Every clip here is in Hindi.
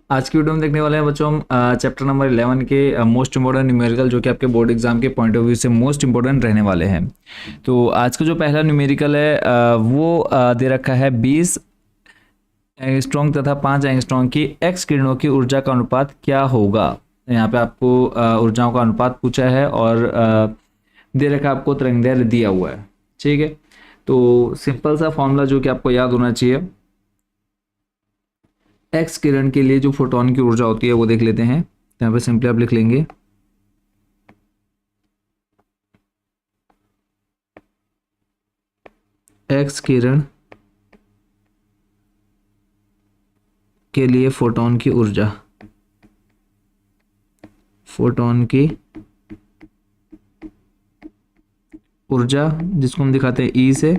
आज की वीडियो में देखने वाले हैं बच्चों हम चैप्टर नंबर 11 के मोस्ट इंपॉर्टेंट न्यूमेरिकल जो कि आपके बोर्ड एग्जाम के पॉइंट ऑफ व्यू से मोस्ट इंपॉर्टेंट रहने वाले हैं। तो आज का जो पहला न्यूमेरिकल है वो दे रखा है 20 एंगस्ट्रॉम तथा 5 एंगस्ट्रॉम की एक्स किरणों की ऊर्जा का अनुपात क्या होगा। यहाँ पे आपको ऊर्जाओं का अनुपात पूछा है और दे रखा आपको तरंगदैर्घ्य दिया हुआ है। ठीक है, तो सिंपल सा फॉर्मूला जो कि आपको याद होना चाहिए, एक्स किरण के लिए जो फोटोन की ऊर्जा होती है वो देख लेते हैं। यहाँ पे सिंपली आप लिख लेंगे एक्स किरण के लिए फोटोन की ऊर्जा, फोटोन की ऊर्जा जिसको हम दिखाते हैं ई से,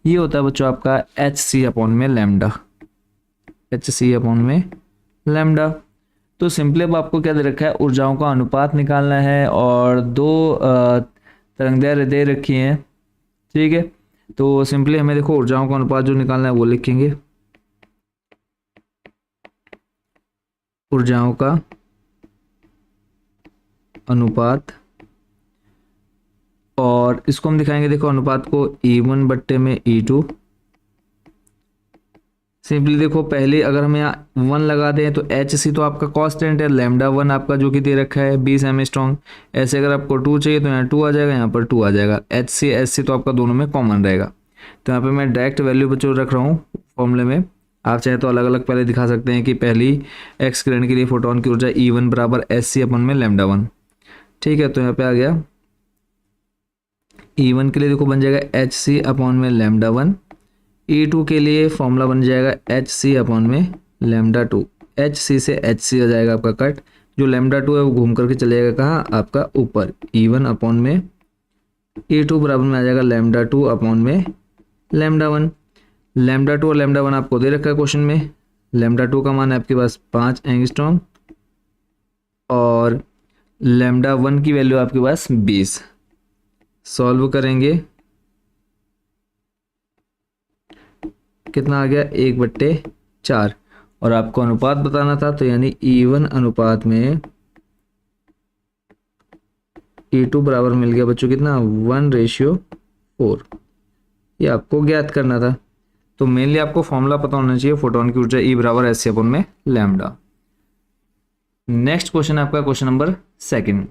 ये होता है बच्चों आपका एच सी अपॉन में लैम्डा, एच सी अपॉन में लैम्डा। तो सिंपली अब आपको क्या दे रखा है, ऊर्जाओं का अनुपात निकालना है और दो तरंगदैर्घ्य दे रखी हैं। ठीक है, तो सिंपली हमें देखो ऊर्जाओं का अनुपात जो निकालना है वो लिखेंगे, ऊर्जाओं का अनुपात, और इसको हम दिखाएंगे देखो अनुपात को E1 बट्टे में E2। सिंपली देखो पहले अगर हम यहाँ 1 लगा दें तो एच सी तो आपका कांस्टेंट है, लैम्डा 1 आपका जो कि दे रखा है 20 एंगस्ट्रॉम। ऐसे अगर आपको 2 चाहिए तो यहाँ 2 आ जाएगा, यहाँ पर 2 आ जाएगा। एच सी तो आपका दोनों में कॉमन रहेगा। तो यहाँ पे मैं डायरेक्ट वैल्यू बच्चों रख रहा हूँ फॉर्मूले में। आप चाहे तो अलग अलग पहले दिखा सकते हैं कि पहली एक्स किरण के लिए फोटोन की ऊर्जा E1 बराबर एच सी अपन में लैम्डा 1। ठीक है, तो यहाँ पे आ गया E1 के लिए देखो बन जाएगा एच सी अपॉन में लैम्डा 1। E2 के लिए फॉर्मूला बन जाएगा एच सी अपॉन में लैम्डा 2। एच सी से एच सी आ जाएगा आपका कट, जो लैम्डा 2 है वो घूम करके चले जाएगा कहाँ, आपका ऊपर। E1 अपॉन में E2 बराबर में आ जाएगा लैम्डा 2 अपॉन में लैम्डा 1। लैम्डा 2 और लैम्डा 1 आपको दे रखा है क्वेश्चन में। लैम्डा 2 का मान है आपके पास 5 एंगस्ट्रॉम और लैम्डा 1 की वैल्यू आपके पास 20। सॉल्व करेंगे कितना आ गया, 1/4। और आपको अनुपात बताना था तो यानी E1 अनुपात में E2 बराबर मिल गया बच्चों कितना, 1:4। ये आपको ज्ञात करना था। तो मेनली आपको फॉर्मूला पता होना चाहिए, फोटोन की ऊर्जा E बराबर एच सी अपन में लैम्डा। नेक्स्ट क्वेश्चन आपका क्वेश्चन नंबर 2।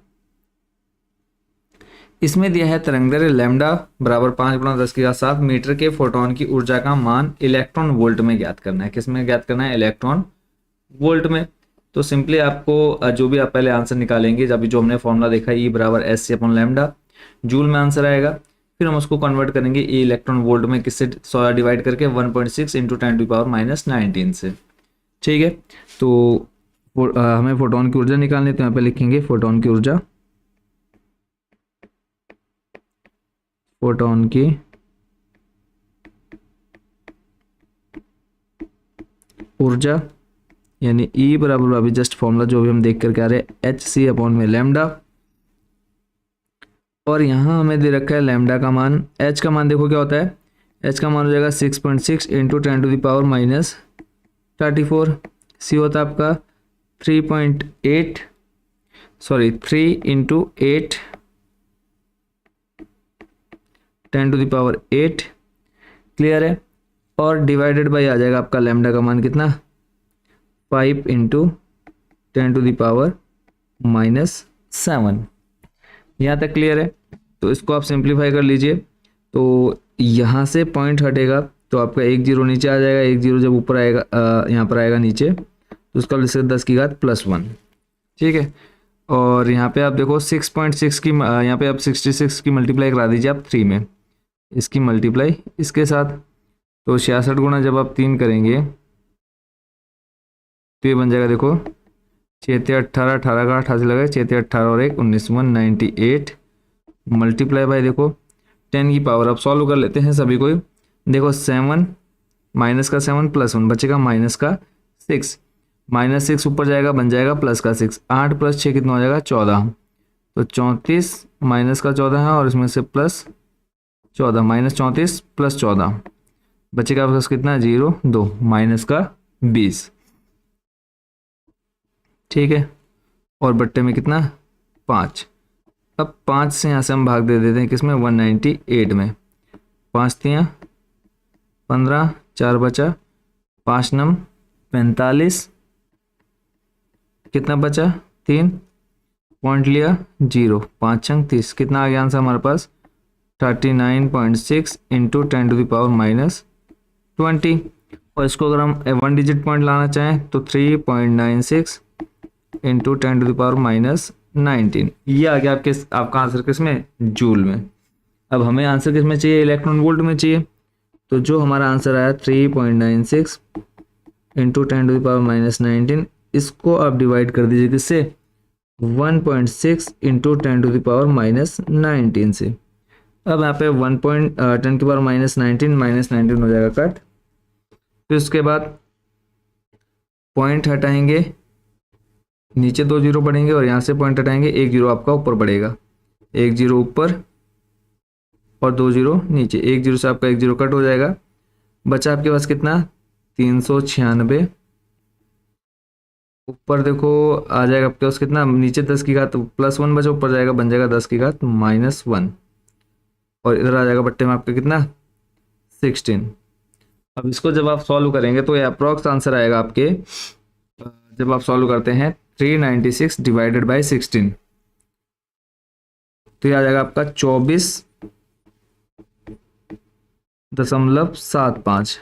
इसमें दिया है तरंगदैर्घ्य लैम्डा बराबर 5×10⁷ मीटर के फोटोन की ऊर्जा का मान इलेक्ट्रॉन वोल्ट में ज्ञात करना है। किसमें ज्ञात करना है, इलेक्ट्रॉन वोल्ट में। तो सिंपली आपको जो भी आप पहले आंसर निकालेंगे, जब जो हमने फॉर्मूला देखा E बराबर एच सी अपन लैम्डा, जूल में आंसर आएगा। फिर हम उसको कन्वर्ट करेंगे E इलेक्ट्रॉन वोल्ट में, किससे डिवाइड करके 1.6 × 10⁻⁻19 से। ठीक है, तो हमें फोटोन की ऊर्जा निकालनी है, तो यहाँ पे लिखेंगे फोटोन की ऊर्जा, फोटोन की ऊर्जा यानी E बराबर अभी जस्ट फॉर्मूला जो भी हम देख करके आ रहे हैं एच सी अपॉन में लैम्डा। और यहाँ हमें दे रखा है लैम्डा का मान, H का मान देखो क्या होता है, H का मान हो जाएगा 6.6 × 10⁻34। C होता है आपका 3 × 8 10⁸ क्लियर है। और डिवाइडेड बाई आ जाएगा आपका लैम्डा का मान कितना, 5 × 10⁻⁻7। यहाँ तक क्लियर है। तो इसको आप सिंप्लीफाई कर लीजिए, तो यहाँ से पॉइंट हटेगा तो आपका 1 0 नीचे आ जाएगा। 1 0 जब ऊपर आएगा यहाँ पर आएगा नीचे, तो उसका 10⁻⁻1। ठीक है, और यहाँ पे आप देखो 6.6 की यहाँ पे आप 66 की मल्टीप्लाई करा दीजिए आप 3 में, इसकी मल्टीप्लाई इसके साथ, तो 66 गुना जब आप 3 करेंगे तो ये बन जाएगा देखो 6 18 18 का 88 लगा, 6 18 और 1 19 198 मल्टीप्लाई बाई देखो 10 की पावर। अब सॉल्व कर लेते हैं सभी को। देखो 7 माइनस का 7 + 1 बचेगा माइनस का 6, -6 ऊपर जाएगा बन जाएगा प्लस का 6। 8 + 6 कितना हो जाएगा 14। तो 34 माइनस का 14 है और इसमें से प्लस 14, -34 + 14 बचेगा आपके पास कितना 0 2 माइनस का 20। ठीक है, और बट्टे में कितना 5। अब 5 से यहाँ से हम भाग दे देते हैं किसमें 198 में। 5 तियाँ 15, 4 बचा, 5 नम 45, कितना बचा 3, पॉइंट लिया 0, 5 छंग 30, कितना आ गया आंसर हमारे पास 39.6 इंटू 10⁻⁻20। और इसको अगर हम 1 डिजिट पॉइंट लाना चाहें तो 3.96 इंटू 10⁻⁻19। ये आ गया आपका आंसर किस में जूल में। अब हमें आंसर किस में चाहिए इलेक्ट्रॉन वोल्ट में चाहिए, तो जो हमारा आंसर आया 3.96 इंटू 10⁻⁻19, इसको आप डिवाइड कर दीजिए किससे 1.6 इंटू 10⁻⁻19 से। अब यहाँ पे 1.10⁻⁻19 हो जाएगा कट। फिर उसके बाद पॉइंट हटाएंगे, नीचे 2 जीरो पड़ेंगे और यहाँ से पॉइंट हटाएंगे, 1 जीरो आपका ऊपर पड़ेगा, 1 जीरो ऊपर और 2 जीरो नीचे, 1 जीरो से आपका 1 जीरो कट हो जाएगा। बचा आपके पास कितना 396, ऊपर देखो आ जाएगा आपके पास कितना, नीचे 10 की घात +1 बचा, ऊपर जाएगा बन जाएगा 10 की घात -1, और इधर आ जाएगा बट्टे में आपका कितना 16। अब इसको जब आप सॉल्व करेंगे तो ये अप्रॉक्स आंसर आएगा आपके, जब आप सॉल्व करते हैं 396 डिवाइडेड बाय 16, तो ये आ जाएगा आपका 24.75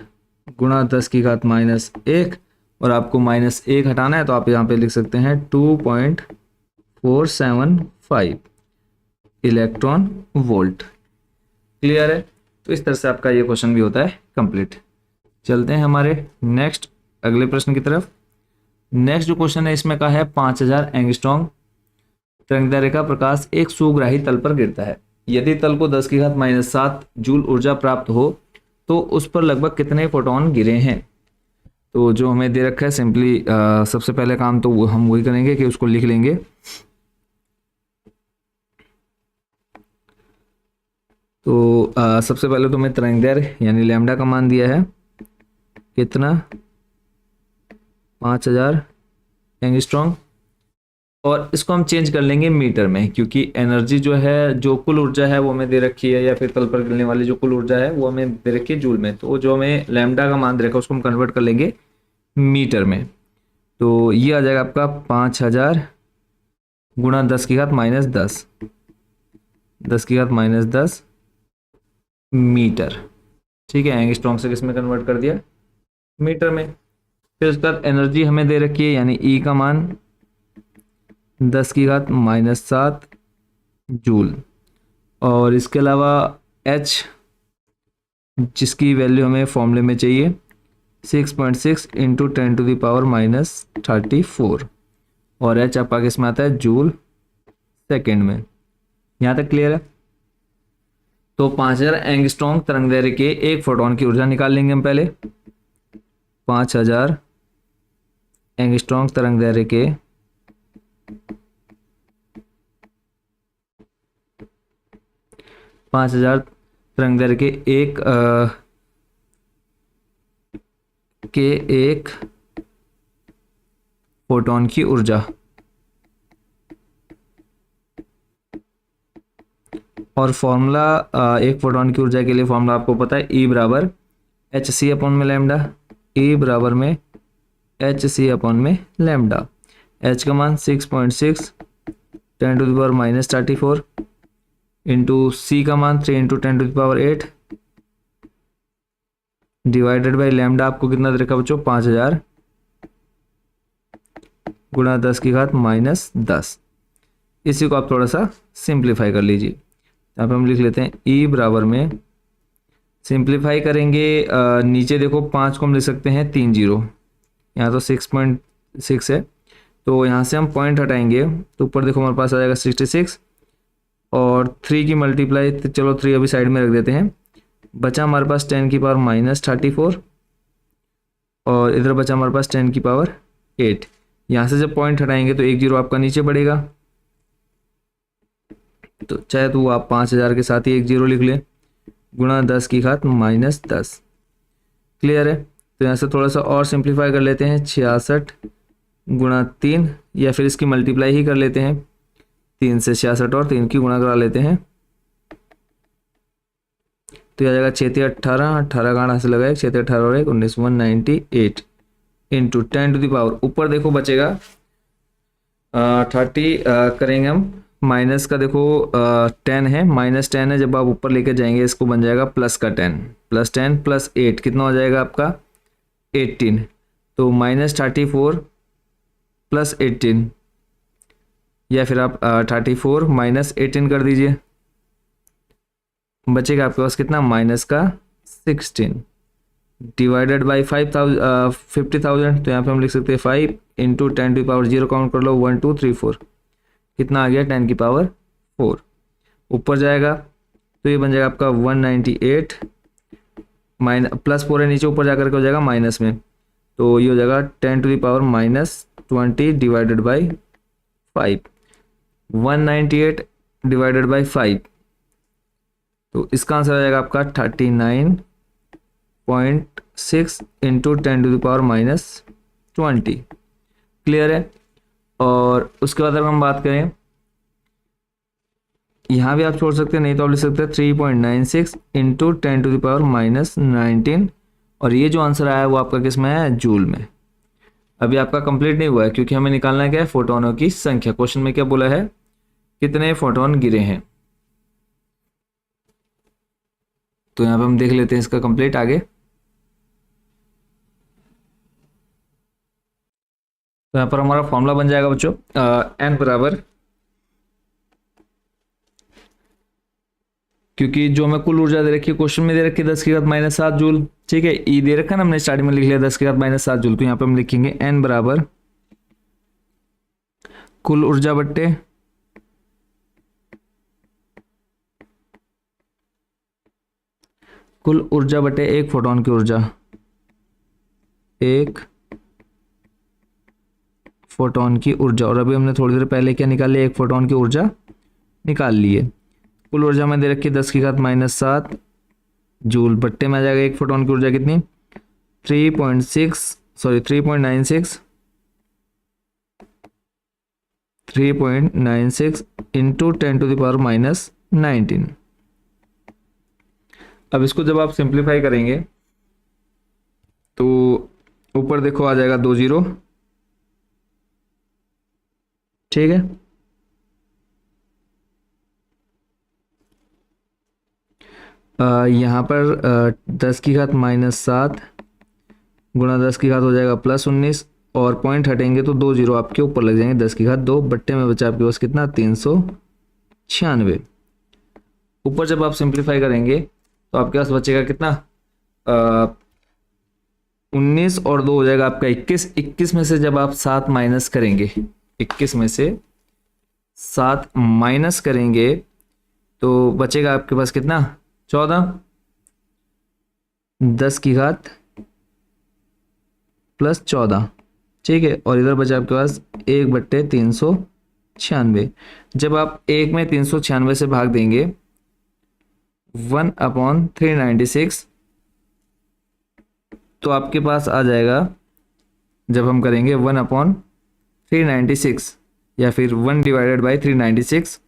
गुणा 10 की घात -1, और आपको -1 हटाना है तो आप यहाँ पे लिख सकते हैं 2.475 इलेक्ट्रॉन वोल्ट। क्लियर है? तो इस तरह से आपका ये क्वेश्चन भी होता है कंप्लीट। चलते हैं हमारे नेक्स्ट अगले प्रश्न की तरफ। नेक्स्ट जो क्वेश्चन है इसमें का है 5000 एंगस्ट्रॉम तरंगदैर्घ्य का प्रकाश एक सुग्राही तल पर गिरता है। यदि तल को 10 की घात -7 जूल ऊर्जा प्राप्त हो तो उस पर लगभग कितने फोटोन गिरे हैं। तो जो हमें दे रखा है सिंपली सबसे पहले काम तो हम वही करेंगे कि उसको लिख लेंगे। तो सबसे पहले तो हमें तरंगदैर्घ्य यानी लैम्डा का मान दिया है कितना 5000 एंगस्ट्रॉम, और इसको हम चेंज कर लेंगे मीटर में, क्योंकि एनर्जी जो है, जो कुल ऊर्जा है वो हमें दे रखी है, या फिर तल पर गिरने वाली जो कुल ऊर्जा है वो हमें दे रखी है जूल में। तो जो हमें लैम्डा का मान दे रखा है उसको हम कन्वर्ट कर लेंगे मीटर में। तो ये आ जाएगा आपका 5000 गुणा 10 की घात -10, 10 की घात -10 मीटर। ठीक है, एंगस्ट्रॉम से किस में कन्वर्ट कर दिया मीटर में। फिर उसके बाद एनर्जी हमें दे रखी है, यानी ई का मान 10 की घात -7 जूल, और इसके अलावा एच जिसकी वैल्यू हमें फॉर्मूले में चाहिए 6.6 इंटू 10⁻⁻34, और एच आपका किस में आता है जूल सेकेंड में। यहाँ तक क्लियर है? तो 5000 एंगस्ट्रॉम तरंगदैर्घ्य के एक फोटोन की ऊर्जा निकाल लेंगे हम पहले। 5000 एंगस्ट्रॉम तरंगदैर्घ्य के 5000 तरंगदैर्घ्य के एक फोटोन की ऊर्जा, और फॉर्मूला एक फोटोन की ऊर्जा के लिए फॉर्मूला आपको पता है, E बराबर hc अपॉन में लैम्डा, E बराबर में hc अपॉन में लैम्डा। h का मान 6.6 10⁻⁻34 इंटू c का मान 3 इंटू 10⁸ डिवाइडेड बाई लैम्डा आपको कितना दे रखा बच्चों 5000 गुणा 10 की घात -10। इसी को आप थोड़ा सा सिंप्लीफाई कर लीजिए। यहाँ पे हम लिख लेते हैं E बराबर में, सिंप्लीफाई करेंगे नीचे देखो 5 को हम लिख सकते हैं 3 जीरो, यहाँ तो 6.6 है, तो यहाँ से हम पॉइंट हटाएंगे तो ऊपर देखो हमारे पास आ जाएगा 66, और 3 की मल्टीप्लाई, तो चलो 3 अभी साइड में रख देते हैं, बचा हमारे पास 10⁻⁻34, और इधर बचा हमारे पास 10⁻8। यहाँ से जब पॉइंट हटाएंगे तो 1 जीरो आपका नीचे बढ़ेगा, तो चाहे तो आप 5000 के साथ ही 1 जीरो लिख लें, गुणा 10 की घात -10। क्लियर है? तो यहाँ से थोड़ा सा और सिंप्लीफाई कर लेते हैं, 66 गुणा 3 या फिर इसकी मल्टीप्लाई ही कर लेते हैं, 3 से 66 और 3 की गुणा करा लेते हैं, तो आ जाएगा 6 18, 18 का से लगाए 6 18 और 1 19, 198 इंटू 10 टू द पावर, ऊपर देखो बचेगा 30 करेंगे हम, माइनस का देखो 10 है, -10 है, जब आप ऊपर लेके जाएंगे इसको बन जाएगा प्लस का 10, +10 + 8 कितना हो जाएगा आपका 18, तो -34 + 18, या फिर आप 34 - 18 कर दीजिए, बचेगा आपके पास कितना माइनस का 16 डिवाइडेड बाई 50,000, तो यहाँ पे हम लिख सकते हैं 5 इंटू 10 टू पावर 0 काउंट कर लो, 1 2 3 4, कितना आ गया 10 की पावर 4, ऊपर जाएगा तो ये बन जाएगा आपका 198 +4 है नीचे, ऊपर जाकर के हो जाएगा माइनस में, तो ये हो जाएगा 10 to power -20 divided by 5, 198 divided by 5, तो इसका आंसर आ जाएगा आपका 39.6 इंटू 10 टू पावर -20। क्लियर है। और उसके बाद अगर हम बात करें, यहाँ भी आप छोड़ सकते हैं, नहीं तो आप लिख सकते हैं 3.96 इंटू 10 टू पावर -19, और ये जो आंसर आया है वो आपका किस में है, जूल में। अभी आपका कंप्लीट नहीं हुआ है क्योंकि हमें निकालना क्या है, फोटोनों की संख्या। क्वेश्चन में क्या बोला है, कितने फोटोन गिरे हैं, तो यहाँ पे हम देख लेते हैं इसका कंप्लीट आगे। तो यहाँ पर हमारा फॉर्मूला बन जाएगा बच्चों, n बराबर, क्योंकि जो हमें कुल ऊर्जा दे रखी है क्वेश्चन में दे रखी है 10⁻⁻7 जूल, ठीक है, ई दे रखा है ना, हमने स्टार्टिंग में लिख लिया 10⁻⁻7 जूल, तो यहाँ पे हम लिखेंगे n बराबर कुल ऊर्जा बट्टे एक फोटोन की ऊर्जा, एक फोटोन की ऊर्जा। और अभी हमने थोड़ी देर पहले क्या निकाल लिया, एक फोटोन की ऊर्जा निकाल ली है। कुल ऊर्जा में दे रखी है 10⁻⁻7 जूल, बट्टे में आ जाएगा एक फोटोन की ऊर्जा कितनी, 3.96 इंटू 10 टू द पावर -19। अब इसको जब आप सिंप्लीफाई करेंगे तो ऊपर देखो आ जाएगा 2 0, ठीक है, यहाँ पर 10⁻⁻7 गुणा 10⁻⁻ हो जाएगा +19, और पॉइंट हटेंगे तो 2 0 आपके ऊपर लग जाएंगे, 10⁻2, बट्टे में बचा आपके पास कितना 396। ऊपर जब आप सिंप्लीफाई करेंगे तो आपके पास बचेगा कितना 19 और 2 हो जाएगा आपका 21। 21 में से जब आप 7 माइनस करेंगे, 21 में से 7 माइनस करेंगे तो बचेगा आपके पास कितना 14, 10⁻+ 14, ठीक है, और इधर बचा आपके पास 1/396। जब आप 1 में 396 से भाग देंगे 1/396, तो आपके पास आ जाएगा, जब हम करेंगे 1/396 या फिर 1/396,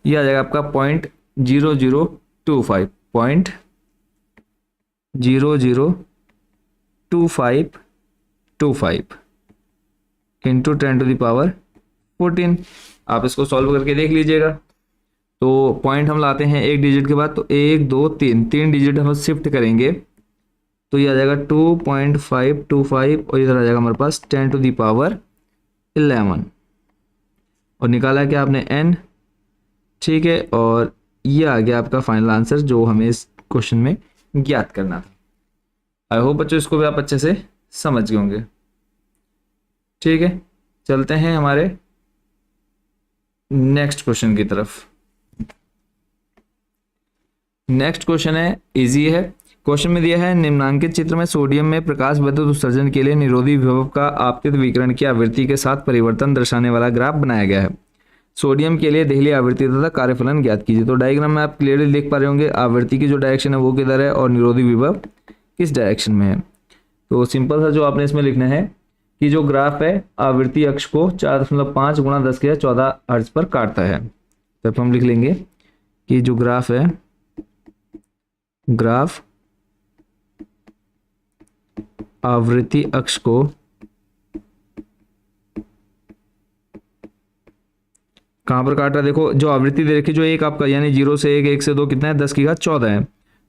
ये आ जाएगा आपका 0.0025 इंटू 10 टू द पावर 14। आप इसको सॉल्व करके देख लीजिएगा। तो पॉइंट हम लाते हैं एक डिजिट के बाद, तो 1 2 3 डिजिट हम शिफ्ट करेंगे तो ये आ जाएगा 2.525, और इधर आ जाएगा हमारे पास 10 टू द पावर 11, और निकाला क्या आपने n, ठीक है, और ये आ गया आपका फाइनल आंसर जो हमें इस क्वेश्चन में ज्ञात करना था। आई होप बच्चों इसको भी आप अच्छे से समझ गए होंगे। ठीक है, चलते हैं हमारे नेक्स्ट क्वेश्चन की तरफ। नेक्स्ट क्वेश्चन है, इजी है। क्वेश्चन में दिया है निम्नांकित चित्र में सोडियम में प्रकाश विद्युत उत्सर्जन के लिए निरोधी विभव का आपतित विकिरण की आवृत्ति के साथ परिवर्तन दर्शाने वाला ग्राफ बनाया गया है। सोडियम के लिए देहली आवृत्ति तथा कार्यफलन ज्ञात कीजिए। तो डायग्राम में आप क्लियरली देख पा रहे होंगे आवृत्ति की जो डायरेक्शन है वो किधर है और निरोधी विभव किस डायरेक्शन में है। तो सिंपल सा जो आपने इसमें लिखना है कि जो ग्राफ है आवृत्ति अक्ष को 4.5 गुणा 10⁻14 हर्ट्ज पर काटता है। तो हम लिख लेंगे कि जो ग्राफ है, ग्राफ आवृत्ति अक्ष को कहाँ पर काट रहा है, देखो जो आवृत्ति दे रखी जो एक आपका यानी 0 से 1, 1 से 2 कितना है, 10⁻14 है।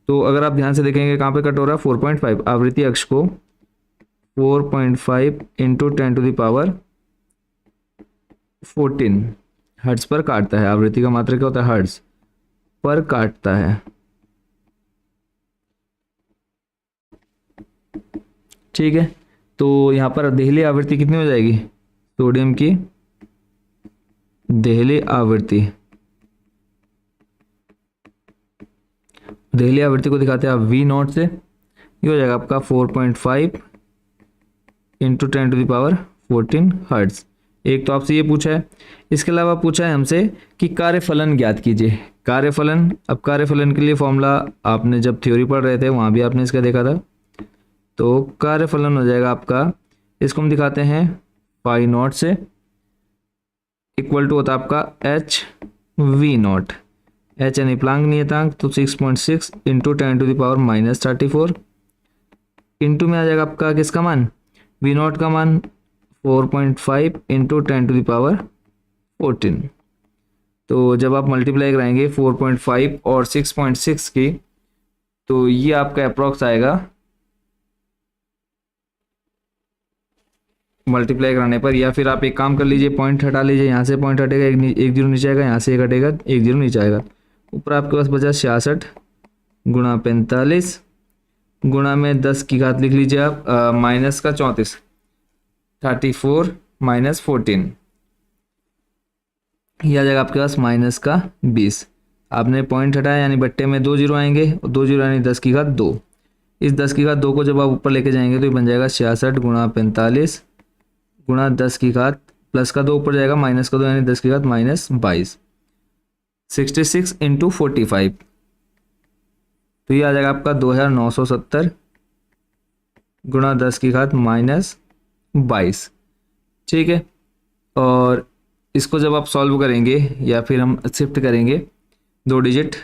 तो अगर आप ध्यान से देखेंगे कहाँ पे कट हो रहा है, 4.5 आवृत्ति अक्ष को 4.5 इंटू 10⁻14 हर्ट्ज पर काटता है। आवृत्ति का मात्रक क्या होता है, हर्ट्ज पर काटता है। ठीक है, तो यहाँ पर देहली आवृत्ति कितनी हो जाएगी, सोडियम की देहली आवृत्ति, देहली आवृत्ति को दिखाते हैं आप वी नॉट से, ये हो जाएगा आपका 4.5 इंटू 10⁻14 हर्ट्ज। एक तो आपसे ये पूछा है, इसके अलावा पूछा है हमसे कि कार्यफलन ज्ञात कीजिए। कार्यफलन, अब कार्यफलन के लिए फॉर्मूला आपने जब थ्योरी पढ़ रहे थे वहाँ भी आपने इसका देखा था। तो कार्यफलन हो जाएगा आपका, इसको हम दिखाते हैं फाई नॉट से, इक्वल टू होता है आपका एच वी नॉट, एच यानी प्लांक नियतांक, तो 6.6 इंटू 10⁻34 इंटू में आ जाएगा आपका किसका मान, वी नॉट का मान 4.5 इंटू 10⁻14। तो जब आप मल्टीप्लाई कराएंगे 4.5 और 6.6 की, तो ये आपका अप्रॉक्स आएगा मल्टीप्लाई कराने पर। या फिर आप एक काम कर लीजिए, पॉइंट हटा लीजिए, यहाँ से पॉइंट हटेगा, एक जीरो नीचे आएगा, यहाँ से एक हटेगा, एक जीरो नीचे आएगा, ऊपर आपके पास बचा 66 गुणा 45 गुणा में 10 की घात लिख लीजिए आप, माइनस का 34, 34 माइनस 14, ये आ जाएगा आपके पास माइनस का 20। आपने पॉइंट हटाया यानी बट्टे में 2 जीरो आएंगे, और 2 जीरो यानी 10 की घात 2। इस 10 की घात 2 को जब आप ऊपर लेके जाएंगे तो ये बन जाएगा 66 गुणा 45 गुणा 10 की घात, प्लस का 2 ऊपर जाएगा, माइनस का 2 यानी 10 की घात माइनस 22, 66 इंटू 45, तो ये आ जाएगा आपका 2970 गुणा 10 की घात माइनस 22। ठीक है, और इसको जब आप सॉल्व करेंगे या फिर हम शिफ्ट करेंगे 2 डिजिट,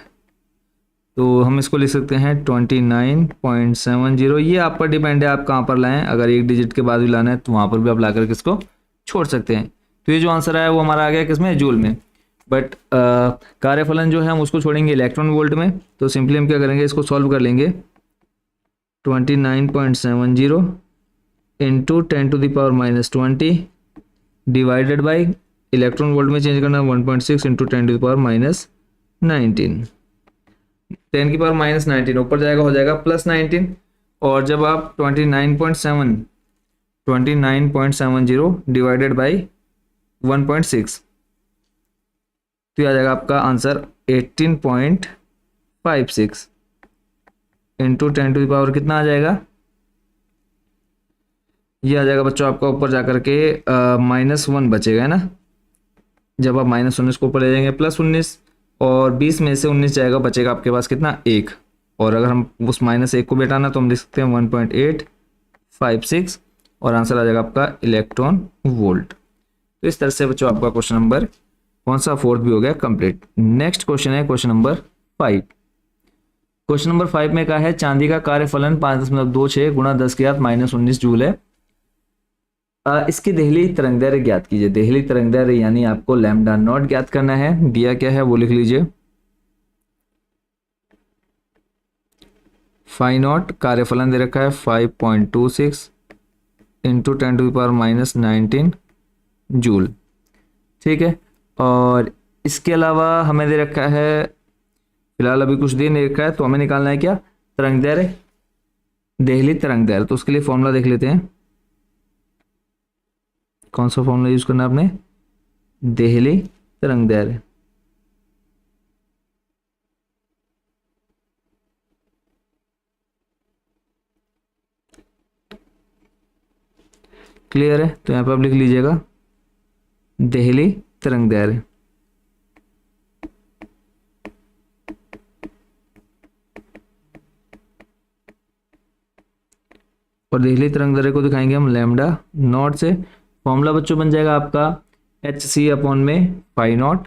तो हम इसको लिख सकते हैं 29.70। ये आप पर डिपेंड है आप कहाँ पर लाएं, अगर एक डिजिट के बाद भी लाना है तो वहाँ पर भी आप ला करके इसको छोड़ सकते हैं। तो ये जो आंसर आया वो हमारा आ गया किसमें, जूल में। बट कार्यफलन जो है हम उसको छोड़ेंगे इलेक्ट्रॉन वोल्ट में। तो सिंपली हम क्या करेंगे, इसको सॉल्व कर लेंगे, 29.70 into 10⁻⁻20 divided by electron volt में चेंज करना 1.6 इंटू 10⁻⁻19, 10⁻⁻19 ऊपर जाएगा हो जाएगा +19, और जब आप 29.70 डिवाइडेड बाई 1.6, तो ये आ जाएगा आपका आंसर 18.56 इंटू 10⁻, कितना आ जाएगा, ये आ जाएगा बच्चों आपका ऊपर जाकर के -1 बचेगा, है ना। जब आप -19 को ऊपर ले जाएंगे +19, और 20 में से 19 जाएगा, बचेगा आपके पास कितना, 1। और अगर हम उस -1 को बेटाना तो हम लिख सकते हैं 1.856, और आंसर आ जाएगा आपका इलेक्ट्रॉन वोल्ट। तो इस तरह से बच्चों आपका क्वेश्चन नंबर कौन सा, 4th भी हो गया कंप्लीट। नेक्स्ट क्वेश्चन है क्वेश्चन नंबर 5। क्वेश्चन नंबर 5 में कहा है चांदी का कार्यफलन 5.26 गुणा 10 की घात -19 जूल है। इसकी देहली तरंगदैर्घ्य ज्ञात कीजिए। देहली तरंगदैर्घ्य यानी आपको लैम्डा नॉट ज्ञात करना है। दिया क्या है वो लिख लीजिए, फाई नॉट, कार्यफलन दे रखा है 5.26 इंटू 10⁻⁻19 जूल। ठीक है, और इसके अलावा हमें दे रखा है, फिलहाल अभी कुछ दिन दे रखा है, तो हमें निकालना है क्या, तरंगदैर्घ्य, देहली तरंगदैर्घ्य। तो उसके लिए फॉर्मूला देख लेते हैं, कौन सा फॉर्मूला यूज करना है आपने, देहली तरंगदैर्घ्य। क्लियर है, तो यहाँ पे आप लिख लीजिएगा देहली तरंगदैर्घ्य। और देहली तरंग दैर्ध्य को दिखाएंगे हम लैम्डा नॉट से। फॉर्मूला बच्चों बन जाएगा आपका एच सी अपॉन में phi naught,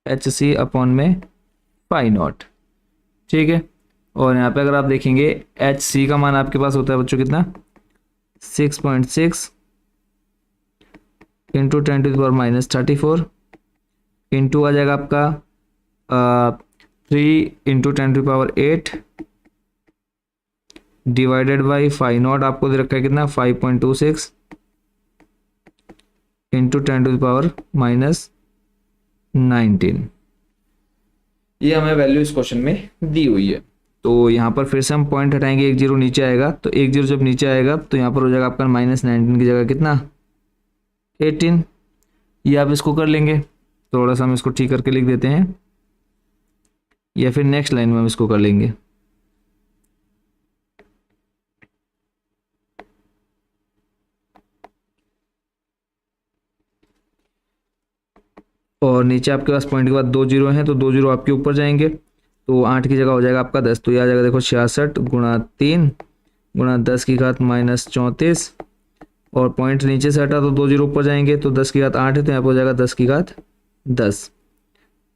h c upon में फाई नॉट, ठीक है। और यहाँ पे अगर आप देखेंगे एच सी का मान आपके पास होता है बच्चों कितना, 6.6 इंटू 10⁻⁻34 इंटू आ जाएगा आपका 3 into 10⁸ divided by phi naught आपको दे रखा है कितना 5.26 इंटू 10⁻⁻19। ये हमें वैल्यू इस क्वेश्चन में दी हुई है। तो यहाँ पर फिर से हम पॉइंट हटाएंगे, 1 0 नीचे आएगा, तो 1 0 जब नीचे आएगा तो यहाँ पर हो जाएगा आपका -19 की जगह कितना 18। ये आप इसको कर लेंगे, थोड़ा सा हम इसको ठीक करके लिख देते हैं, या फिर नेक्स्ट लाइन में हम इसको कर लेंगे। और नीचे आपके पास पॉइंट के बाद 2 0 हैं, तो 2 0 आपके ऊपर जाएंगे, तो 8 की जगह हो जाएगा आपका 10। तो यह आ जाएगा देखो 66 गुणा 3 गुणा 10 की घात -34, और पॉइंट नीचे से हटा तो 2 0 ऊपर जाएंगे, तो 10 की घात 8 है, तो यहाँ पर हो जाएगा 10 की घात 10,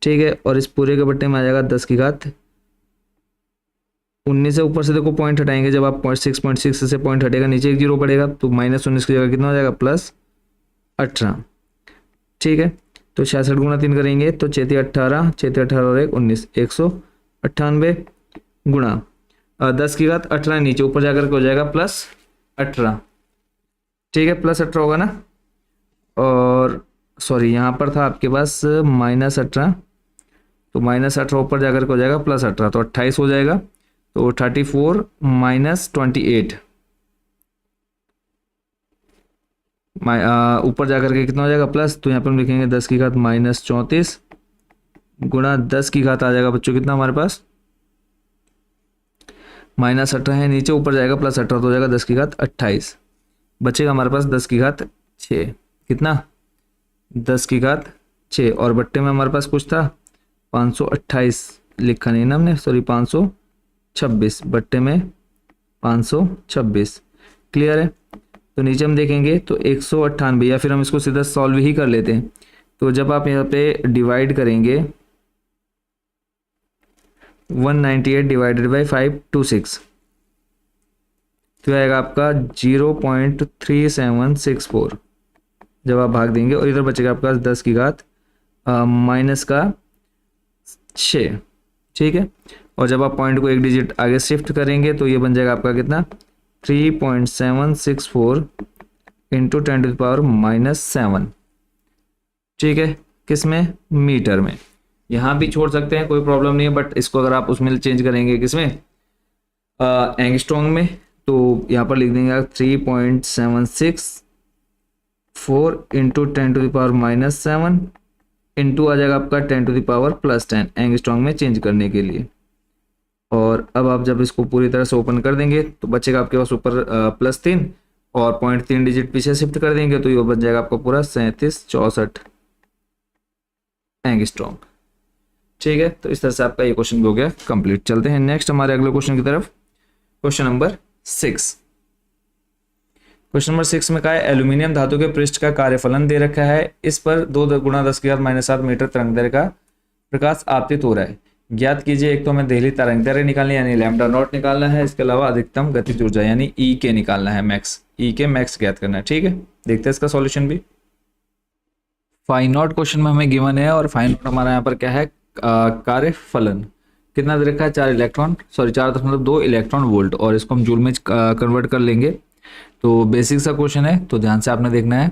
ठीक है। और इस पूरे के बट्टे में आ जाएगा 10 की घात 19 से ऊपर से देखो पॉइंट हटाएंगे, जब आप 6.6 से पॉइंट हटेगा नीचे 1 0 पड़ेगा, तो -19 की जगह कितना हो जाएगा +18, ठीक है। तो 66 गुणा 3 करेंगे तो 6 18, 6 18 और 1 19, 198 गुणा 10 की घात 18 नीचे, ऊपर जाकर के हो जाएगा +18, ठीक है, +18 होगा ना। और सॉरी यहाँ पर था आपके पास -18, तो -18 ऊपर जाकर के हो जाएगा +18, तो 28 हो जाएगा। तो 34 -28 ऊपर जाकर के कितना हो जाएगा प्लस, तो यहाँ पर हम लिखेंगे 10 की घात -34 गुणा 10 की घात आ जाएगा बच्चों कितना हमारे पास -18 है नीचे, ऊपर जाएगा +18, तो हो जाएगा 10 की घात 28, बचेगा हमारे पास 10 की घात 6, कितना 10 की घात 6। और बट्टे में हमारे पास कुछ था 528 लिखा नहीं ना हमने, सॉरी 526, बट्टे में 526, क्लियर है। तो नीचे हम देखेंगे तो 198, या फिर हम इसको सीधा सॉल्व ही कर लेते हैं। तो जब आप यहाँ पे डिवाइड करेंगे 198 डिवाइडेड बाई 526, तो आएगा आपका 0.3764 जब आप भाग देंगे, और इधर बचेगा आपका 10 की घात -6, ठीक है। और जब आप पॉइंट को एक डिजिट आगे शिफ्ट करेंगे तो ये बन जाएगा आपका कितना 3.764 इंटू 10⁻⁻7, ठीक है, किस में मीटर में। यहाँ भी छोड़ सकते हैं, कोई प्रॉब्लम नहीं है, बट इसको अगर आप उसमें चेंज करेंगे किसमें एंगस्ट्रॉन्ग में, तो यहाँ पर लिख देंगे 3.764 इंटू 10⁻⁻7 इंटू आ जाएगा आपका 10⁻+10 एंगस्ट्रॉन्ग में चेंज करने के लिए। और अब आप जब इसको पूरी तरह से ओपन कर देंगे तो बचेगा आपके पास ऊपर +3 और पॉइंट 3 डिजिट पीछे शिफ्ट कर देंगे, तो ये बन जाएगा आपका पूरा 3764 एंगस्ट्रॉन्ग, ठीक है। तो इस तरह से आपका ये क्वेश्चन भी हो गया कंप्लीट। चलते हैं नेक्स्ट हमारे अगले क्वेश्चन की तरफ, क्वेश्चन नंबर 6। क्वेश्चन नंबर 6 में कहा है एल्यूमिनियम धातु के पृष्ठ का कार्यफलन दे रखा है, इस पर 2 गुणा 10 की घात -7 मीटर तरंगदैर्घ्य का प्रकाश आपतित हो रहा है। ज्ञात कीजिए, एक तो हमें देहली तरंगदैर्घ्य निकालनी यानी लैम्डा नॉट निकालना है, इसके अलावा अधिकतम गतिज ऊर्जा यानी ई के निकालना है, मैक्स ई के मैक्स ज्ञात करना है, ठीक है। देखते हैं इसका सॉल्यूशन भी। फाई नॉट क्वेश्चन में हमें गिवन है, और फाई नॉट हमारा यहाँ पर क्या है कार्यफलन कितना दे रखा है 4.2 इलेक्ट्रॉन वोल्ट, और इसको हम जूल में कन्वर्ट कर लेंगे। तो बेसिक सा क्वेश्चन है, तो ध्यान से आपने देखना है,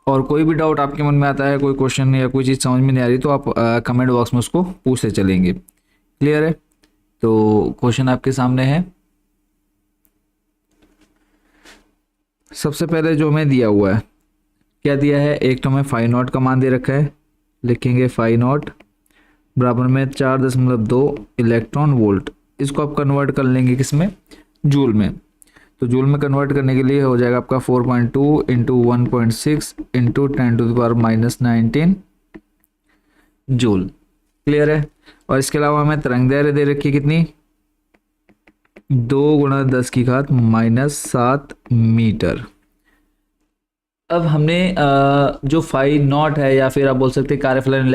और कोई भी डाउट आपके मन में आता है, कोई क्वेश्चन या कोई चीज़ समझ में नहीं आ रही, तो आप कमेंट बॉक्स में उसको पूछते चलेंगे, क्लियर है। तो क्वेश्चन आपके सामने है, सबसे पहले जो हमें दिया हुआ है, क्या दिया है, एक तो हमें फाई नॉट का मान दे रखा है, लिखेंगे फाई नॉट बराबर में 4.2 इलेक्ट्रॉन वोल्ट, इसको आप कन्वर्ट कर लेंगे किसमें जूल में। तो जूल में कन्वर्ट करने के लिए हो जाएगा आपका 4.2 इंटू 1.6 इंटू 10⁻⁻19 जूल, क्लियर है। और इसके अलावा हमें तरंगदैर्घ्य दे रखी है कितनी 2 × 10⁻⁷ मीटर। अब हमने जो फाई नॉट है या फिर आप बोल सकते हैं कार्यफलन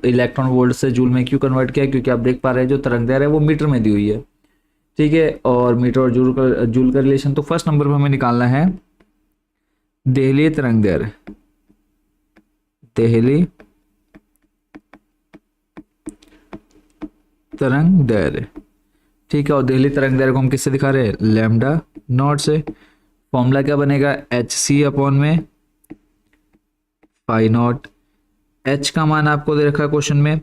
इलेक्ट्रॉन वोल्ट से जूल में क्यों कन्वर्ट किया, क्योंकि आप देख पा रहे हैं जो तरंग दैर्घ्य है वो मीटर में दी हुई है। ठीक है, और मीटर और जूल का रिलेशन तो फर्स्ट नंबर पर हमें निकालना है देहली तरंग दैर्घ्य, देहली तरंग दैर्घ्य। ठीक है, और देहली तरंग दैर्घ्य को हम किससे दिखा रहे हैं, लैम्डा नॉट से। फॉर्मूला क्या बनेगा, hc/में फाई नॉट। h का मान आपको दे रखा है क्वेश्चन में,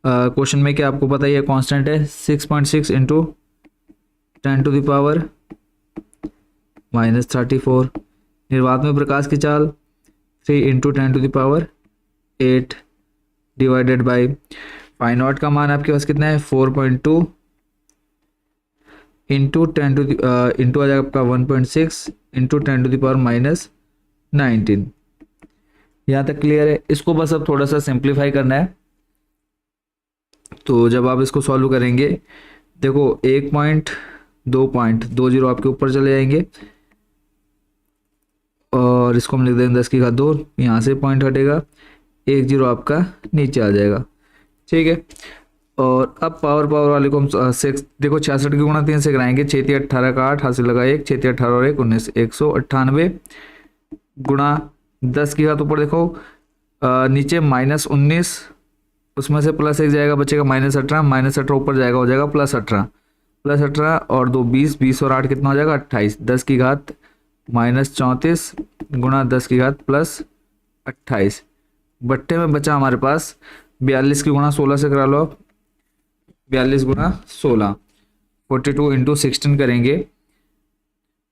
क्वेश्चन में क्या आपको पता ही है कांस्टेंट है 6.6 इंटू 10⁻⁻34। निर्वात में प्रकाश की चाल 3 into 10⁻8 divided by phi naught का मान आपके पास कितना है 4.2 इंटू इंटू आ जाएगा आपका 1.6 इंटू 10⁻⁻19। यहाँ तक क्लियर है। इसको बस अब थोड़ा सा सिंप्लीफाई करना है। तो जब आप इसको सॉल्व करेंगे, देखो 1.2.20 आपके ऊपर चले जाएंगे और इसको हम लिख देंगे 10⁻²। यहाँ से पॉइंट हटेगा, 10 आपका नीचे आ जाएगा। ठीक है, और अब पावर वाले को हम देखो 66 की गुणा 3 से कराएंगे। 6 × 18 का 8 हासिल लगा 1, 6 × 18 और 1 19, 198 गुणा 10⁻⁴ ऊपर देखो नीचे -19, उसमें से +1 जाएगा, बचेगा -18, -18 ऊपर जाएगा, हो जाएगा +18, +18 और 2 20, 20 और 8 कितना हो जाएगा 28, 10⁻−34 गुणा 10⁻+28। बट्टे में बचा हमारे पास 42 की गुणा 16 से करा लो आप, 42 गुणा 16 42 इंटू 16 करेंगे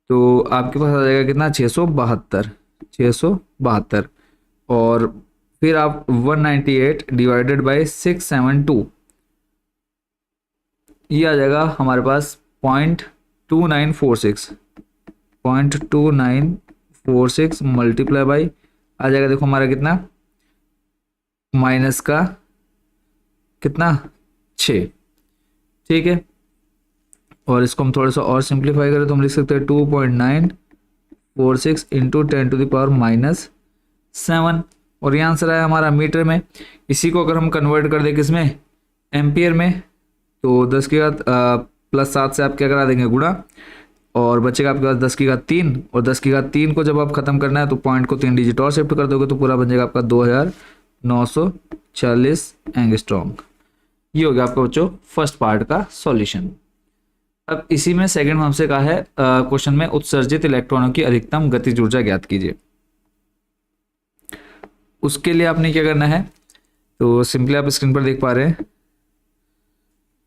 तो आपके पास आ जाएगा कितना 672। और फिर आप 198 डिवाइडेड बाई 672, ये आ जाएगा हमारे पास 0.2946 मल्टीप्लाई बाई आ जाएगा, देखो हमारा कितना माइनस का कितना 6। ठीक है, और इसको हम थोड़ा सा और सिंप्लीफाई करें तो हम लिख सकते हैं 2.946 इंटू 10⁻⁻7। और ये आंसर आया हमारा मीटर में। इसी को अगर हम कन्वर्ट कर दें किसमें, एम्पियर में, तो 10⁻+7 से आप क्या करा देंगे गुणा, और बचेगा आपके पास 10⁻3। और 10⁻3 को जब आप खत्म करना है तो पॉइंट को 3 डिजिट और शिफ्ट कर दोगे तो पूरा बन जाएगा आपका 2940 एंगस्ट्रॉम। ये हो गया आपका बच्चों फर्स्ट पार्ट का सॉल्यूशन। अब इसी में सेकंड में हमसे कहा है क्वेश्चन में उत्सर्जित इलेक्ट्रॉनों की अधिकतम गतिज ऊर्जा ज्ञात कीजिए। उसके लिए आपने क्या करना है, तो सिंपली आप स्क्रीन पर देख पा रहे हैं,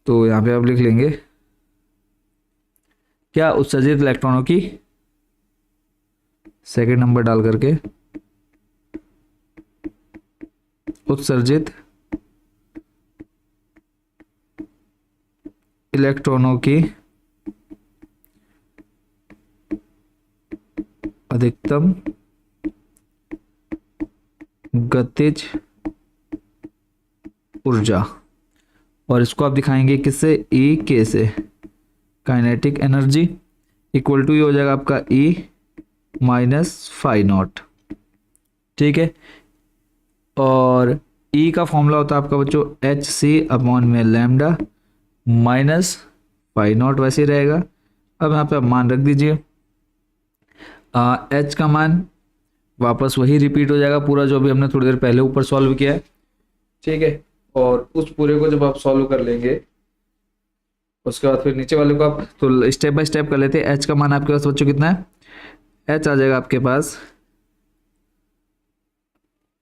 तो यहाँ पे आप लिख लेंगे क्या उत्सर्जित इलेक्ट्रॉनों की, सेकंड नंबर डाल करके उत्सर्जित इलेक्ट्रॉनों की अधिकतम गतिज ऊर्जा, और इसको आप दिखाएंगे किससे, ई के से, काइनेटिक एनर्जी इक्वल टू ये हो जाएगा आपका ई माइनस फाई नॉट। ठीक है, और ई का फॉर्मूला होता है आपका बच्चों hc/में लैम्डा माइनस फाई नॉट, वैसे ही रहेगा। अब यहाँ पे आप मान रख दीजिए, h का मान वापस वही रिपीट हो जाएगा पूरा जो भी हमने थोड़ी देर पहले ऊपर सॉल्व किया है। ठीक है, और उस पूरे को जब आप सॉल्व कर लेंगे उसके बाद फिर नीचे वाले को आप तो स्टेप बाय स्टेप कर लेते हैं। h का मान आपके पास बच्चों कितना है, h आ जाएगा आपके पास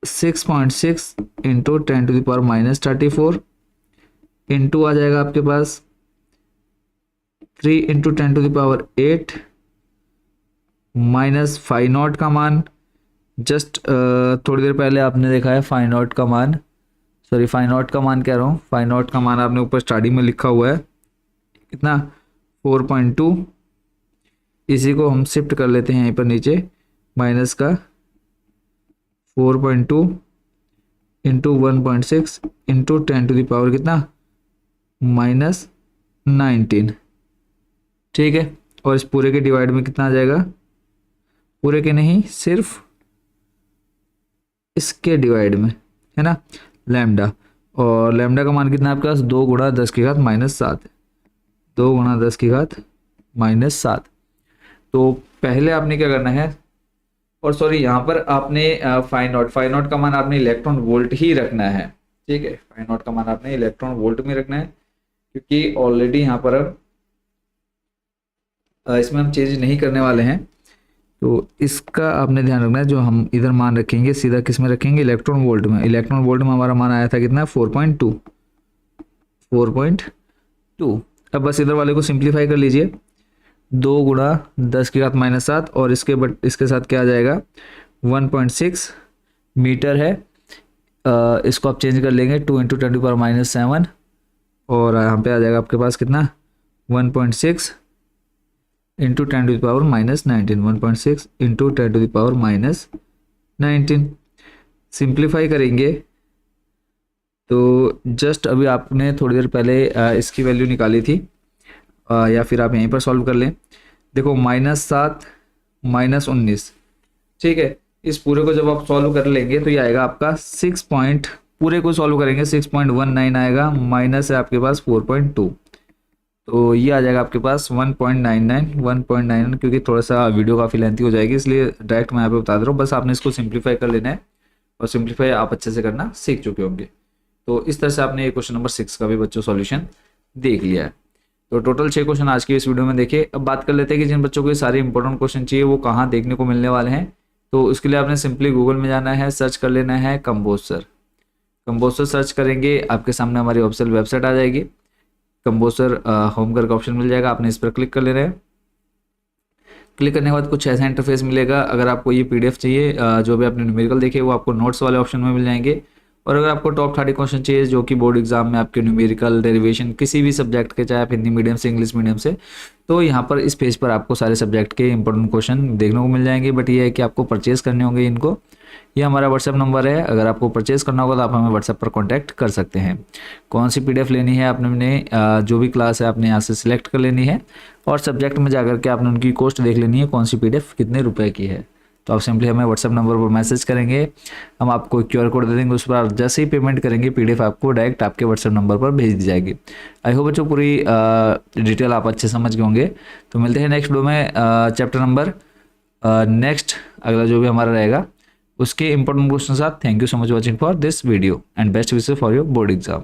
6.6 इंटू 10⁻⁻34 इंटू आ जाएगा आपके पास 3 इंटू 10⁸ माइनस फाई नॉट का मान जस्ट थोड़ी देर पहले आपने देखा है फाई नॉट का मान, सॉरी फाई नॉट का मान कह रहा हूँ, फाई नॉट का मान आपने ऊपर स्टार्टिंग में लिखा हुआ है कितना 4.2, इसी को हम शिफ्ट कर लेते हैं यहीं पर नीचे, माइनस का 4.2 इंटू 1.6 इंटू 10⁻⁻ कितना -19 ठीक है। और इस पूरे के डिवाइड में कितना आ जाएगा, पूरे के नहीं सिर्फ इसके डिवाइड में, है ना, लैम्डा। और लैम्डा का मान कितना है आपके पास, 2 गुणा 10 की घात -7 है, 2 गुणा 10 की घात -7। तो पहले आपने क्या करना है, और सॉरी यहाँ पर आपने फाई नॉट का मान आपने इलेक्ट्रॉन वोल्ट ही रखना है, ठीक है, फाई नॉट का मान आपने इलेक्ट्रॉन वोल्ट में रखना है, क्योंकि ऑलरेडी यहाँ पर अब इसमें हम चेंज नहीं करने वाले हैं। तो इसका आपने ध्यान रखना है, जो हम इधर मान रखेंगे सीधा किस में रखेंगे, इलेक्ट्रॉन वोल्ट में। इलेक्ट्रॉन वोल्ट में हमारा मान आया था कितना, 4.2। अब बस इधर वाले को सिंप्लीफाई कर लीजिए, 2 गुणा 10 की घात -7 और इसके साथ क्या आ जाएगा, 1.6 मीटर है। इसको आप चेंज कर लेंगे, 2 × 10⁻⁷ और यहाँ पे आ जाएगा आपके पास कितना, 1.6 × 10⁻⁻19, 1.6 × 10⁻⁻19। सिंप्लीफाई करेंगे तो जस्ट अभी आपने थोड़ी देर पहले इसकी वैल्यू निकाली थी, या फिर आप यहीं पर सॉल्व कर लें। देखो -7 -19, ठीक है। इस पूरे को जब आप सॉल्व कर लेंगे तो ये आएगा आपका पूरे को सॉल्व करेंगे 6.19 आएगा, माइनस है आपके पास 4.2, तो ये आ जाएगा आपके पास 1.99, क्योंकि थोड़ा सा वीडियो काफ़ी लेंथी हो जाएगी इसलिए डायरेक्ट मैं यहाँ पे बता दे रहा हूँ। बस आपने इसको सिंप्लीफाई कर लेना है, और सिंप्लीफाई आप अच्छे से करना सीख चुके होंगे। तो इस तरह से आपने ये क्वेश्चन नंबर 6 का भी बच्चों सॉल्यूशन देख लिया है। तो टोटल 6 क्वेश्चन आज के इस वीडियो में देखे। अब बात कर लेते हैं कि जिन बच्चों को ये सारे इंपॉर्टेंट क्वेश्चन चाहिए वो कहाँ देखने को मिलने वाले हैं। तो उसके लिए आपने सिंपली गूगल में जाना है, सर्च कर लेना है कंपोजर सर्च करेंगे, आपके सामने हमारी ऑफिशियल वेबसाइट आ जाएगी। कंपोजर होम करके ऑप्शन मिल जाएगा, आपने इस पर क्लिक कर लेना है। क्लिक करने के बाद कुछ ऐसा इंटरफेस मिलेगा। अगर आपको ये PDF चाहिए, जो भी आपने न्यूमेरिकल देखे वो आपको नोट्स वाले ऑप्शन में मिल जाएंगे। और अगर आपको टॉप 30 क्वेश्चन चाहिए जो कि बोर्ड एग्जाम में आपके न्यूमेरिकल डेरिवेशन किसी भी सब्जेक्ट के, चाहे आप हिंदी मीडियम से इंग्लिश मीडियम से, तो यहाँ पर इस पेज पर आपको सारे सब्जेक्ट के इंपॉर्टेंट क्वेश्चन देखने को मिल जाएंगे। बट ये है कि आपको परचेज करने होंगे इनको। ये हमारा व्हाट्सएप नंबर है, अगर आपको परचेज करना होगा तो आप हमें व्हाट्सएप पर कॉन्टैक्ट कर सकते हैं। कौन सी PDF लेनी है आपने, जो भी क्लास है आपने यहाँ से सिलेक्ट कर लेनी है, और सब्जेक्ट में जाकर के आपने उनकी कॉस्ट देख लेनी है, कौन सी PDF कितने रुपए की है। तो आप सिंपली हमें व्हाट्सएप नंबर पर मैसेज करेंगे, हम आपको QR कोड दे देंगे, उस पर जैसे ही पेमेंट करेंगे PDF आपको डायरेक्ट आपके व्हाट्सएप नंबर पर भेज दी जाएगी। आई होप बच्चों पूरी डिटेल आप अच्छे समझ गए होंगे। तो मिलते हैं नेक्स्ट वीडियो में, चैप्टर नंबर नेक्स्ट अगला जो भी हमारा रहेगा उसके इंपॉर्टेंट क्वेश्चन के साथ। Thank you so much watching for this video and best wishes for your board exam.